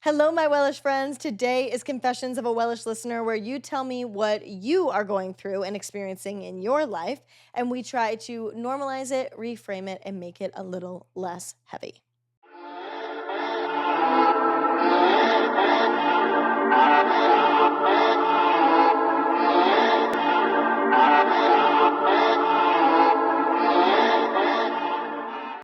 Hello, my Wellish friends. Today is Confessions of a Wellish Listener, where you tell me what you are going through and experiencing in your life, and we try to normalize it, reframe it, and make it a little less heavy.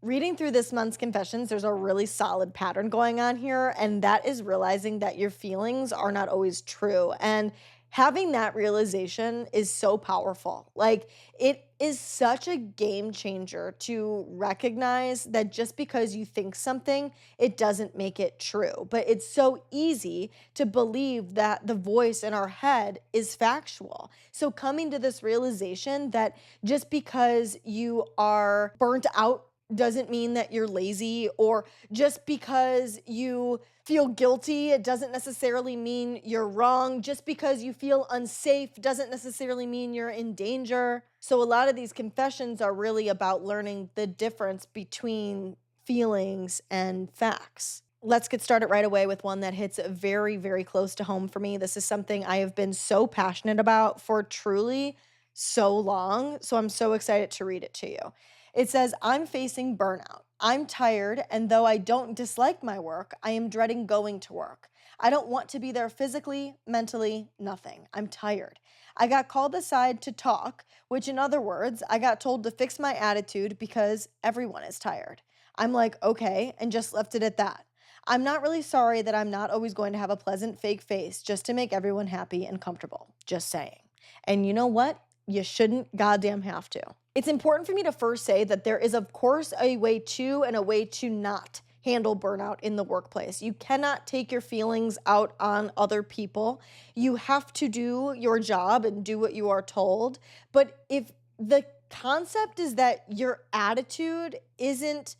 Reading through this month's confessions, there's a really solid pattern going on here, and that is realizing that your feelings are not always true. And having that realization is so powerful. Like, it is such a game changer to recognize that just because you think something, it doesn't make it true. But it's so easy to believe that the voice in our head is factual. So, coming to this realization that just because you are burnt out doesn't mean that you're lazy, or just because you feel guilty, it doesn't necessarily mean you're wrong. Just because you feel unsafe doesn't necessarily mean you're in danger. So, a lot of these confessions are really about learning the difference between feelings and facts. Let's get started right away with one that hits very, very close to home for me. This is something I have been so passionate about for truly so long. So, I'm so excited to read it to you. It says, I'm facing burnout. I'm tired, and though I don't dislike my work, I am dreading going to work. I don't want to be there physically, mentally, nothing. I'm tired. I got called aside to talk, which in other words, I got told to fix my attitude because everyone is tired. I'm like, okay, and just left it at that. I'm not really sorry that I'm not always going to have a pleasant fake face just to make everyone happy and comfortable. Just saying. And you know what? You shouldn't goddamn have to. It's important for me to first say that there is, of course, a way to and a way to not handle burnout in the workplace. You cannot take your feelings out on other people. You have to do your job and do what you are told. But if the concept is that your attitude isn't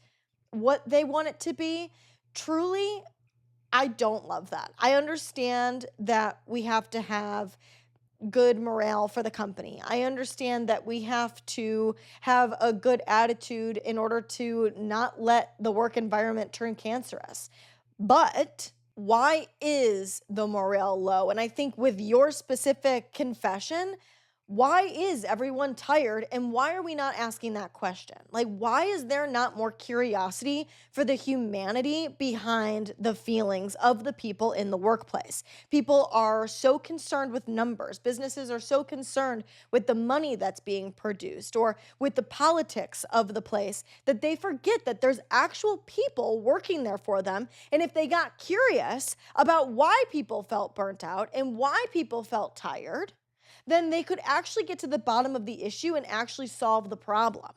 what they want it to be, truly, I don't love that. I understand that we have to have good morale for the company. I understand that we have to have a good attitude in order to not let the work environment turn cancerous. But why is the morale low? And I think with your specific confession, why is everyone tired, and why are we not asking that question? Like, why is there not more curiosity for the humanity behind the feelings of the people in the workplace? People are so concerned with numbers. Businesses are so concerned with the money that's being produced or with the politics of the place that they forget that there's actual people working there for them. And if they got curious about why people felt burnt out and why people felt tired, then they could actually get to the bottom of the issue and actually solve the problem.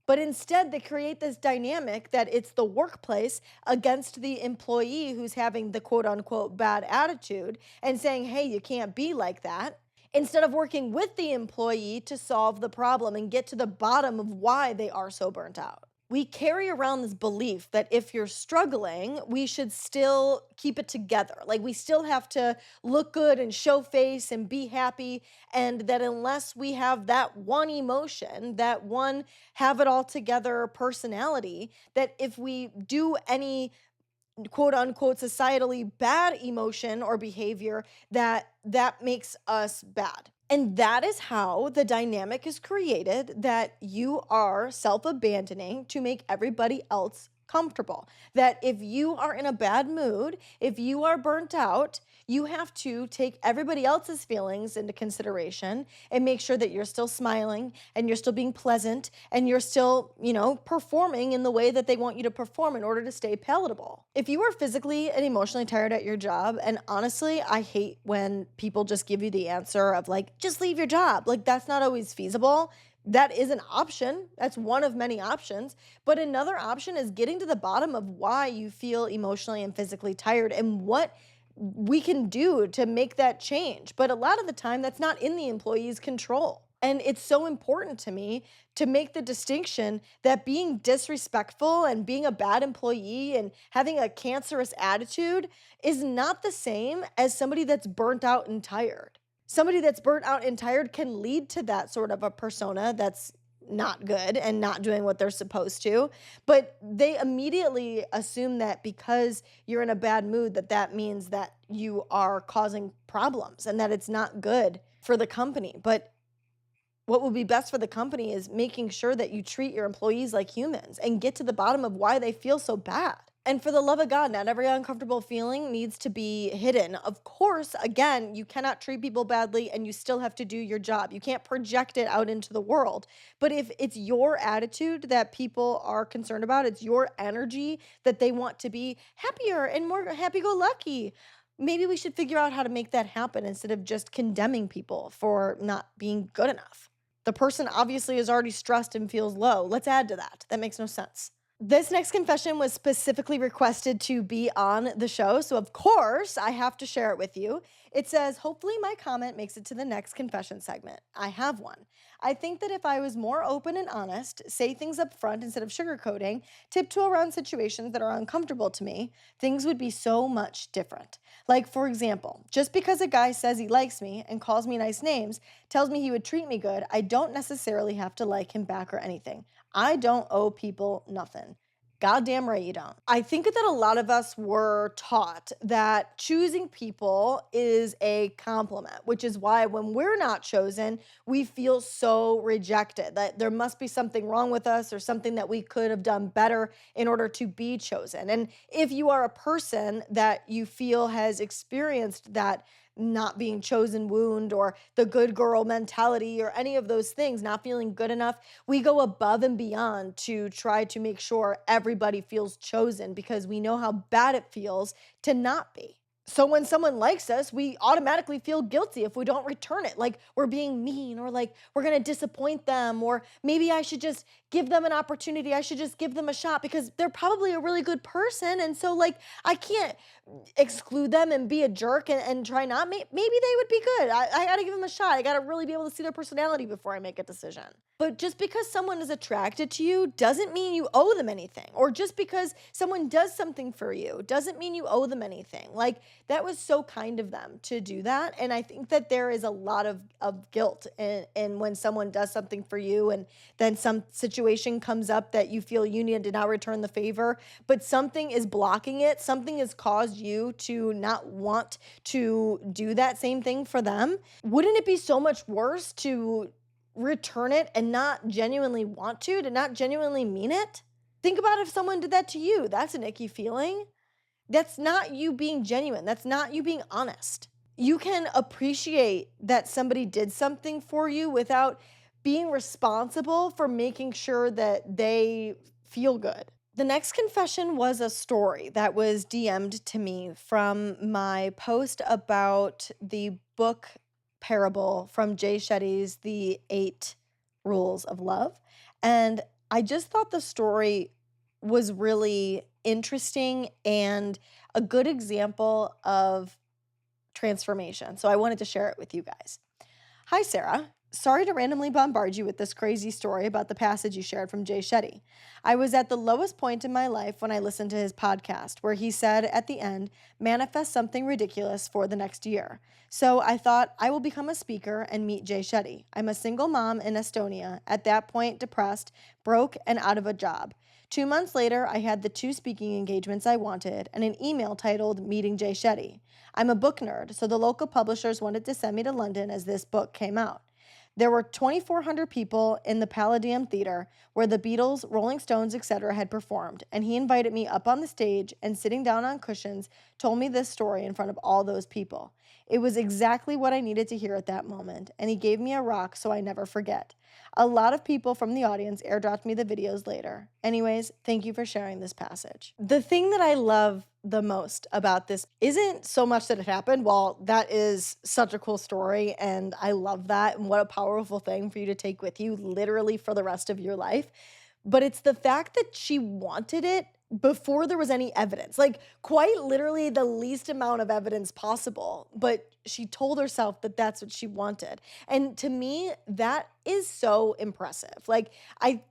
But instead, they create this dynamic that it's the workplace against the employee who's having the quote unquote bad attitude and saying, hey, you can't be like that, instead of working with the employee to solve the problem and get to the bottom of why they are so burnt out. We carry around this belief that if you're struggling, we should still keep it together. Like, we still have to look good and show face and be happy. And that unless we have that one emotion, that one have it all together personality, that if we do any quote unquote societally bad emotion or behavior, that makes us bad. And that is how the dynamic is created, that you are self-abandoning to make everybody else comfortable. That if you are in a bad mood, if you are burnt out, you have to take everybody else's feelings into consideration and make sure that you're still smiling and you're still being pleasant and you're still, performing in the way that they want you to perform in order to stay palatable. If you are physically and emotionally tired at your job, and honestly, I hate when people just give you the answer of like, just leave your job. Like, that's not always feasible. That is an option. That's one of many options. But another option is getting to the bottom of why you feel emotionally and physically tired and what we can do to make that change. But a lot of the time, that's not in the employee's control. And it's so important to me to make the distinction that being disrespectful and being a bad employee and having a cancerous attitude is not the same as somebody that's burnt out and tired. Somebody that's burnt out and tired can lead to that sort of a persona that's not good and not doing what they're supposed to. But they immediately assume that because you're in a bad mood, that means that you are causing problems and that it's not good for the company. But what would be best for the company is making sure that you treat your employees like humans and get to the bottom of why they feel so bad. And for the love of God, not every uncomfortable feeling needs to be hidden. Of course, again, you cannot treat people badly and you still have to do your job. You can't project it out into the world. But if it's your attitude that people are concerned about, it's your energy that they want to be happier and more happy go lucky, maybe we should figure out how to make that happen instead of just condemning people for not being good enough. The person obviously is already stressed and feels low. Let's add to that. That makes no sense. This next confession was specifically requested to be on the show, so of course I have to share it with you. It says, hopefully my comment makes it to the next confession segment. I have one. I think that if I was more open and honest, say things up front instead of sugarcoating, tiptoe around situations that are uncomfortable to me, things would be so much different. Like, for example, just because a guy says he likes me and calls me nice names, tells me he would treat me good, I don't necessarily have to like him back or anything. I don't owe people nothing. Goddamn right you don't. I think that a lot of us were taught that choosing people is a compliment, which is why when we're not chosen, we feel so rejected, that there must be something wrong with us or something that we could have done better in order to be chosen. And if you are a person that you feel has experienced that not being chosen wound or the good girl mentality or any of those things, not feeling good enough, we go above and beyond to try to make sure everybody feels chosen because we know how bad it feels to not be. So when someone likes us, we automatically feel guilty if we don't return it. Like we're being mean or like we're going to disappoint them, or maybe I should just give them an opportunity. I should just give them a shot because they're probably a really good person. And so like I can't exclude them and be a jerk and try not. Maybe they would be good. I got to give them a shot. I got to really be able to see their personality before I make a decision. But just because someone is attracted to you doesn't mean you owe them anything. Or just because someone does something for you doesn't mean you owe them anything. Like that was so kind of them to do that. And I think that there is a lot of guilt in when someone does something for you and then some situation comes up that you feel you need to now return the favor, but something is blocking it. Something has caused you to not want to do that same thing for them. Wouldn't it be so much worse to return it and not genuinely want to not genuinely mean it? Think about if someone did that to you. That's an icky feeling. That's not you being genuine. That's not you being honest. You can appreciate that somebody did something for you without being responsible for making sure that they feel good. The next confession was a story that was DM'd to me from my post about the book Parable from Jay Shetty's The 8 Rules of Love. And I just thought the story was really interesting and a good example of transformation. So I wanted to share it with you guys. Hi, Sarah. Sorry to randomly bombard you with this crazy story about the passage you shared from Jay Shetty. I was at the lowest point in my life when I listened to his podcast, where he said at the end, manifest something ridiculous for the next year. So I thought I will become a speaker and meet Jay Shetty. I'm a single mom in Estonia, at that point depressed, broke, and out of a job. 2 months later, I had the 2 speaking engagements I wanted and an email titled Meeting Jay Shetty. I'm a book nerd, so the local publishers wanted to send me to London as this book came out. There were 2,400 people in the Palladium Theatre where the Beatles, Rolling Stones, etc. had performed, and he invited me up on the stage and sitting down on cushions told me this story in front of all those people. It was exactly what I needed to hear at that moment, and he gave me a rock so I never forget. A lot of people from the audience airdropped me the videos later. Anyways, thank you for sharing this passage. The thing that I love the most about this isn't so much that it happened. While that is such a cool story and I love that, and what a powerful thing for you to take with you literally for the rest of your life. But it's the fact that she wanted it before there was any evidence, like quite literally the least amount of evidence possible. But she told herself that that's what she wanted. And to me, that is so impressive. Like I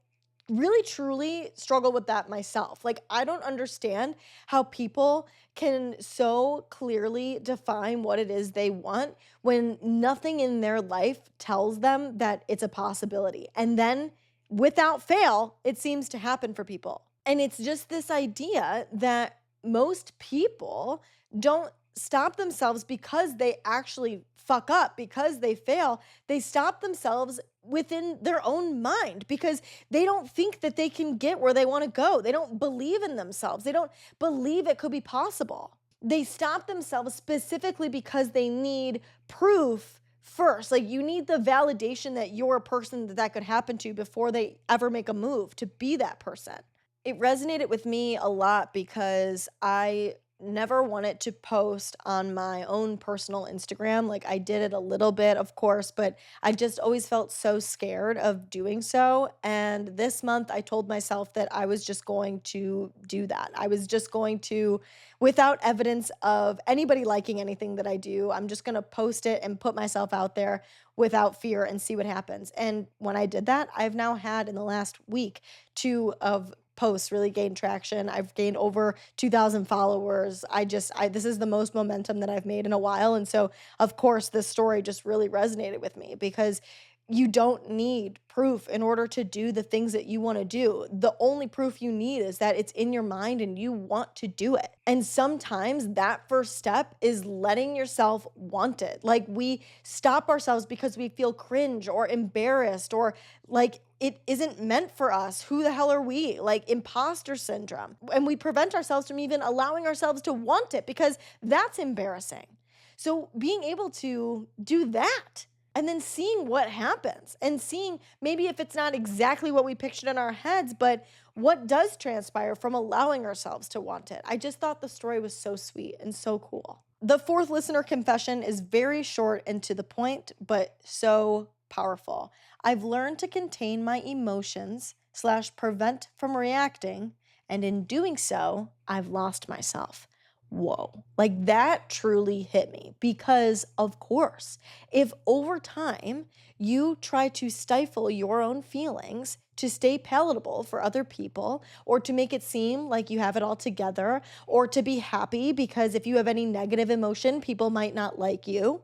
really truly struggle with that myself. Like I don't understand how people can so clearly define what it is they want when nothing in their life tells them that it's a possibility. And then without fail, it seems to happen for people. And it's just this idea that most people don't stop themselves because they actually fuck up, because they fail. They stop themselves within their own mind because they don't think that they can get where they want to go. They don't believe in themselves. They don't believe it could be possible. They stop themselves specifically because they need proof first. Like, you need the validation that you're a person that could happen to before they ever make a move to be that person. It resonated with me a lot because I never wanted to post on my own personal Instagram. Like, I did it a little bit, of course, but I just always felt so scared of doing so. And this month I told myself that I was just going to do that. I was just going to, without evidence of anybody liking anything that I do, I'm just going to post it and put myself out there without fear and see what happens. And when I did that, I've now had in the last week 2 of posts really gained traction. I've gained over 2,000 followers. This is the most momentum that I've made in a while. And so, of course, this story just really resonated with me because you don't need proof in order to do the things that you want to do. The only proof you need is that it's in your mind and you want to do it. And sometimes that first step is letting yourself want it. Like, we stop ourselves because we feel cringe or embarrassed or like it isn't meant for us. Who the hell are we? Like, imposter syndrome. And we prevent ourselves from even allowing ourselves to want it because that's embarrassing. So being able to do that and then seeing what happens and seeing maybe if it's not exactly what we pictured in our heads, but what does transpire from allowing ourselves to want it. I just thought the story was so sweet and so cool. The 4th listener confession is very short and to the point, but so powerful. I've learned to contain my emotions / prevent from reacting, and in doing so, I've lost myself. Whoa, like that truly hit me because, of course, if over time you try to stifle your own feelings to stay palatable for other people or to make it seem like you have it all together or to be happy because if you have any negative emotion, people might not like you,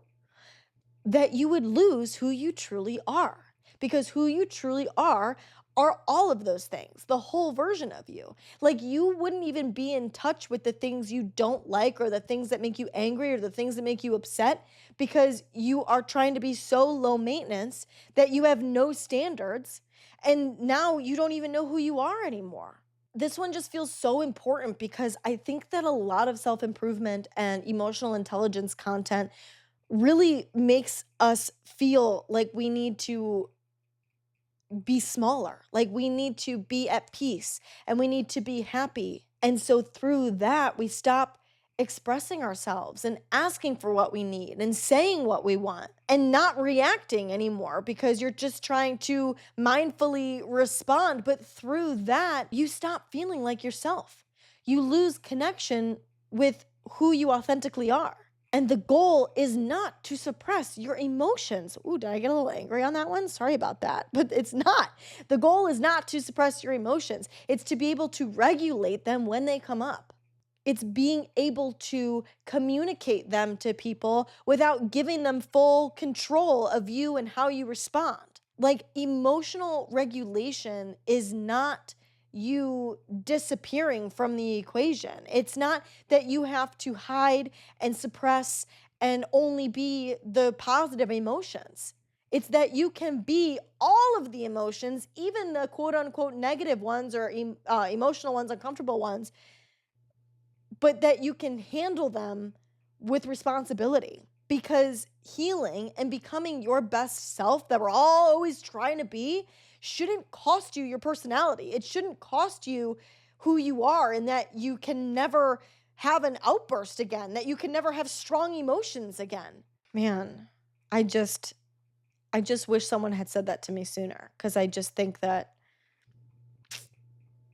that you would lose who you truly are. Because who you truly are all of those things, the whole version of you. Like, you wouldn't even be in touch with the things you don't like or the things that make you angry or the things that make you upset because you are trying to be so low maintenance that you have no standards and now you don't even know who you are anymore. This one just feels so important because I think that a lot of self-improvement and emotional intelligence content really makes us feel like we need to be smaller, like we need to be at peace and we need to be happy. And so through that, we stop expressing ourselves and asking for what we need and saying what we want and not reacting anymore because you're just trying to mindfully respond. But through that, you stop feeling like yourself. You lose connection with who you authentically are. And the goal is not to suppress your emotions. Ooh, did I get a little angry on that one? Sorry about that. But it's not. The goal is not to suppress your emotions. It's to be able to regulate them when they come up. It's being able to communicate them to people without giving them full control of you and how you respond. Like, emotional regulation is not you disappearing from the equation. It's not that you have to hide and suppress and only be the positive emotions. It's that you can be all of the emotions, even the quote unquote negative ones or emotional ones, uncomfortable ones, but that you can handle them with responsibility. Because healing and becoming your best self that we're all always trying to be shouldn't cost you your personality. It shouldn't cost you who you are and that you can never have an outburst again, that you can never have strong emotions again. Man, I just wish someone had said that to me sooner because I just think that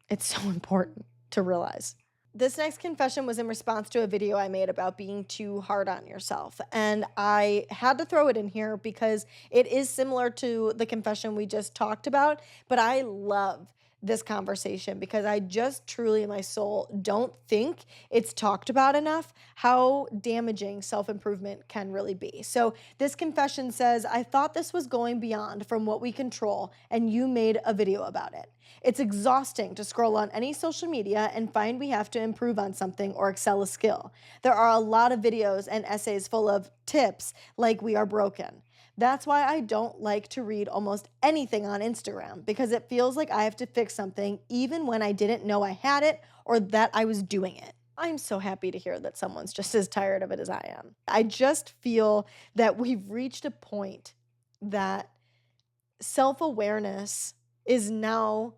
it's so important to realize. This next confession was in response to a video I made about being too hard on yourself. And I had to throw it in here because it is similar to the confession we just talked about, but I love this conversation because I just truly in my soul don't think it's talked about enough how damaging self-improvement can really be. So this confession says, I thought this was going beyond from what we control, and you made a video about it. It's exhausting to scroll on any social media and find we have to improve on something or excel a skill. There are a lot of videos and essays full of tips like we are broken. That's why I don't like to read almost anything on Instagram because it feels like I have to fix something even when I didn't know I had it or that I was doing it. I'm so happy to hear that someone's just as tired of it as I am. I just feel that we've reached a point that self-awareness is now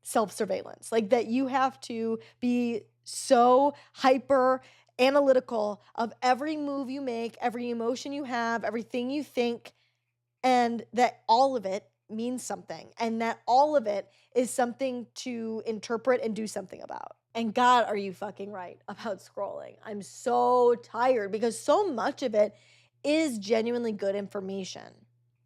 self-surveillance. Like that you have to be so hyper analytical of every move you make, every emotion you have, everything you think, and that all of it means something and that all of it is something to interpret and do something about. And God, are you fucking right about scrolling? I'm so tired because so much of it is genuinely good information.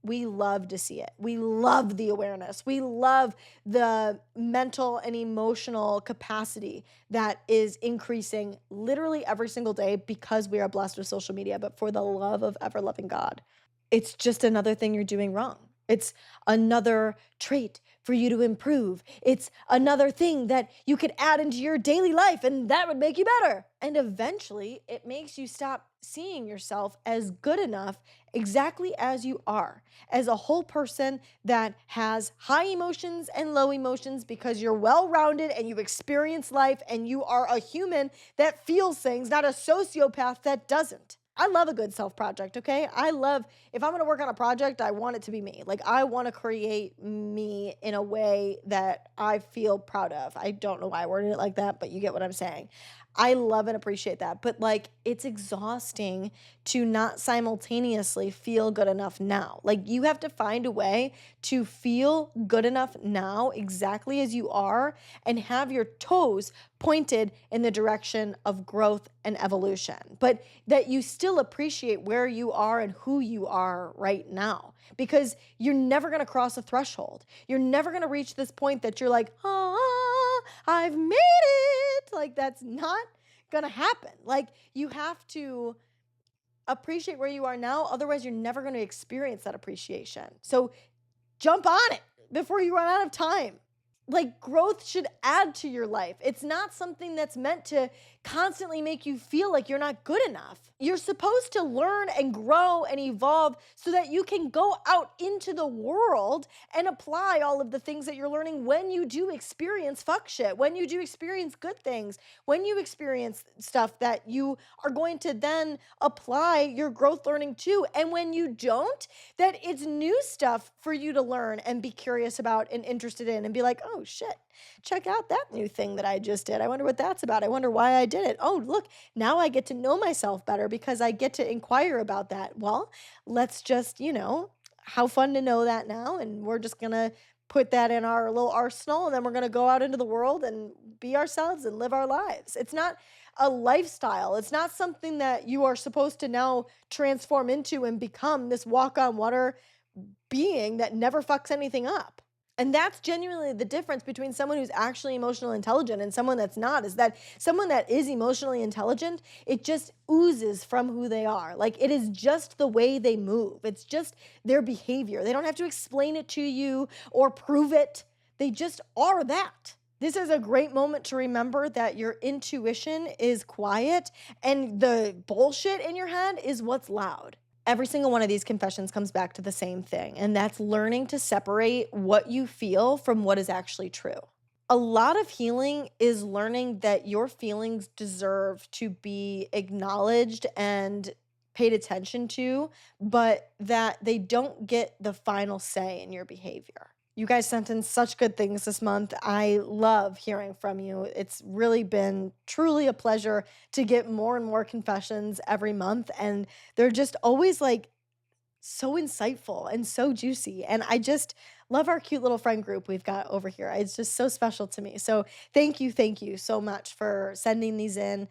We love to see it. We love the awareness. We love the mental and emotional capacity that is increasing literally every single day because we are blessed with social media. But for the love of ever loving God, it's just another thing you're doing wrong. It's another trait for you to improve. It's another thing that you could add into your daily life and that would make you better. And eventually it makes you stop seeing yourself as good enough exactly as you are, as a whole person that has high emotions and low emotions because you're well-rounded and you've experienced life and you are a human that feels things, not a sociopath that doesn't. I love a good self project, okay? If I'm gonna work on a project, I want it to be me. Like, I wanna create me in a way that I feel proud of. I don't know why I worded it like that, but you get what I'm saying. I love and appreciate that. But like, it's exhausting to not simultaneously feel good enough now. Like, you have to find a way to feel good enough now, exactly as you are, and have your toes pointed in the direction of growth and evolution, but that you still appreciate where you are and who you are right now, because you're never going to cross a threshold. You're never going to reach this point that you're like, I've made it. Like, that's not going to happen. Like, you have to appreciate where you are now. Otherwise, you're never going to experience that appreciation. So jump on it before you run out of time. Like, growth should add to your life. It's not something that's meant to constantly make you feel like you're not good enough. You're supposed to learn and grow and evolve so that you can go out into the world and apply all of the things that you're learning when you do experience fuck shit, when you do experience good things, when you experience stuff that you are going to then apply your growth learning to. And when you don't, that it's new stuff for you to learn and be curious about and interested in and be like, oh shit, check out that new thing that I just did. I wonder what that's about. I wonder why I did it. Oh, look, now I get to know myself better because I get to inquire about that. Well, let's just, how fun to know that now. And we're just going to put that in our little arsenal. And then we're going to go out into the world and be ourselves and live our lives. It's not a lifestyle. It's not something that you are supposed to now transform into and become this walk on water being that never fucks anything up. And that's genuinely the difference between someone who's actually emotionally intelligent and someone that's not, is that someone that is emotionally intelligent, it just oozes from who they are. Like, it is just the way they move. It's just their behavior. They don't have to explain it to you or prove it. They just are that. This is a great moment to remember that your intuition is quiet and the bullshit in your head is what's loud. Every single one of these confessions comes back to the same thing, and that's learning to separate what you feel from what is actually true. A lot of healing is learning that your feelings deserve to be acknowledged and paid attention to, but that they don't get the final say in your behavior. You guys sent in such good things this month. I love hearing from you. It's really been truly a pleasure to get more and more confessions every month. And they're just always like so insightful and so juicy. And I just love our cute little friend group we've got over here. It's just so special to me. So thank you so much for sending these in.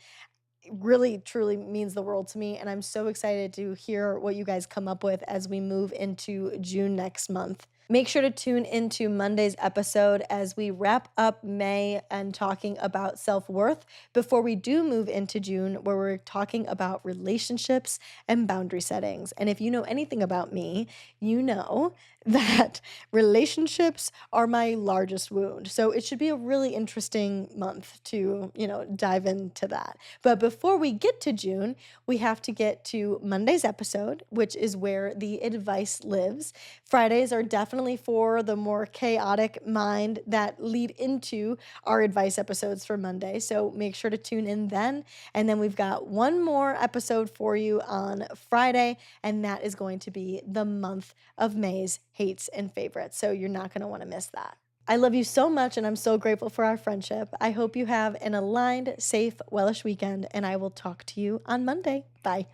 It really, truly means the world to me. And I'm so excited to hear what you guys come up with as we move into June next month. Make sure to tune into Monday's episode as we wrap up May and talking about self-worth before we do move into June, where we're talking about relationships and boundary settings. And if you know anything about me, you know that relationships are my largest wound. So it should be a really interesting month to, dive into that. But before we get to June, we have to get to Monday's episode, which is where the advice lives. Fridays are definitely for the more chaotic mind that lead into our advice episodes for Monday. So make sure to tune in then. And then we've got one more episode for you on Friday, and that is going to be the month of May's hates and favorites. So you're not going to want to miss that. I love you so much, and I'm so grateful for our friendship. I hope you have an aligned, safe, Wellish weekend, and I will talk to you on Monday. Bye.